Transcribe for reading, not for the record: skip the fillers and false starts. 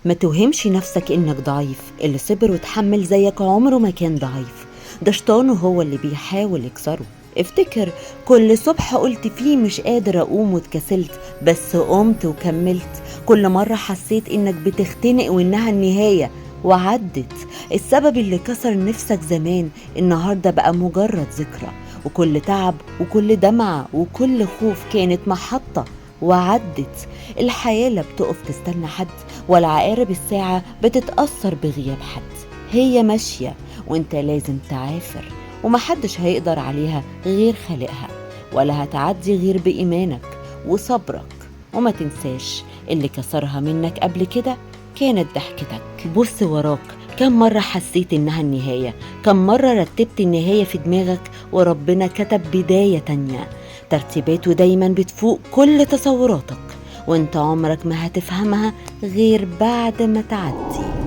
ما توهمش نفسك إنك ضعيف. اللي صبر وتحمل زيك عمره ما كان ضعيف، ده شيطانه هو اللي بيحاول يكسره. افتكر كل صبح قلت فيه مش قادر أقوم واتكسلت، بس قمت وكملت. كل مرة حسيت إنك بتختنق وإنها النهاية وعدت. السبب اللي كسر نفسك زمان النهاردة بقى مجرد ذكرى، وكل تعب وكل دمعة وكل خوف كانت محطة وعدت. الحياة لا بتقف تستنى حد، ولا عقارب الساعة بتتأثر بغياب حد. هي ماشية وانت لازم تعافر، ومحدش هيقدر عليها غير خالقها، ولا هتعدي غير بإيمانك وصبرك. وما تنساش اللي كسرها منك قبل كده كانت ضحكتك. بص وراك، كم مرة حسيت إنها النهاية؟ كم مرة رتبت النهاية في دماغك وربنا كتب بداية تانية؟ ترتيباته دايما بتفوق كل تصوراتك، وانت عمرك ما هتفهمها غير بعد ما تعدي.